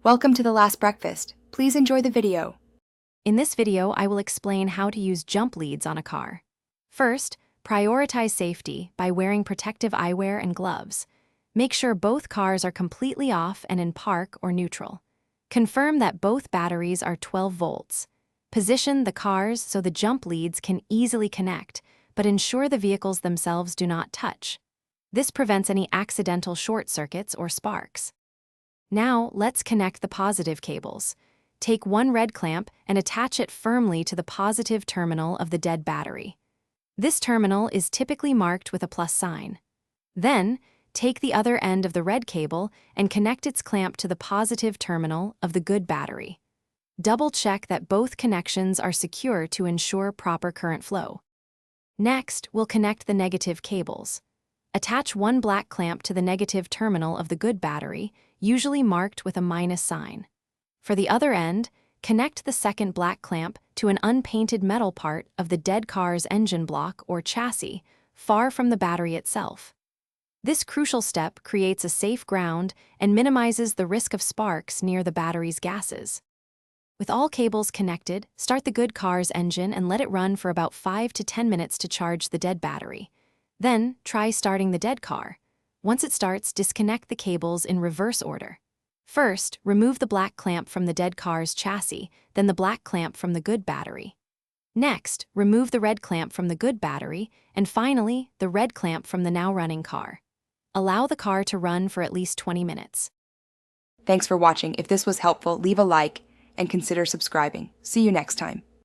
Welcome to The Last Breakfast. Please enjoy the video. In this video, I will explain how to use jump leads on a car. First, prioritize safety by wearing protective eyewear and gloves. Make sure both cars are completely off and in park or neutral. Confirm that both batteries are 12 volts. Position the cars so the jump leads can easily connect, but ensure the vehicles themselves do not touch. This prevents any accidental short circuits or sparks. Now, let's connect the positive cables. Take one red clamp and attach it firmly to the positive terminal of the dead battery. This terminal is typically marked with a plus sign. Then, take the other end of the red cable and connect its clamp to the positive terminal of the good battery. Double-check that both connections are secure to ensure proper current flow. Next, we'll connect the negative cables. Attach one black clamp to the negative terminal of the good battery, usually marked with a minus sign. For the other end, connect the second black clamp to an unpainted metal part of the dead car's engine block or chassis, far from the battery itself. This crucial step creates a safe ground and minimizes the risk of sparks near the battery's gases. With all cables connected, start the good car's engine and let it run for about 5 to 10 minutes to charge the dead battery. Then, try starting the dead car. Once it starts, disconnect the cables in reverse order. First, remove the black clamp from the dead car's chassis, then the black clamp from the good battery. Next, remove the red clamp from the good battery, and finally, the red clamp from the now running car. Allow the car to run for at least 20 minutes. Thanks for watching. If this was helpful, leave a like and consider subscribing. See you next time.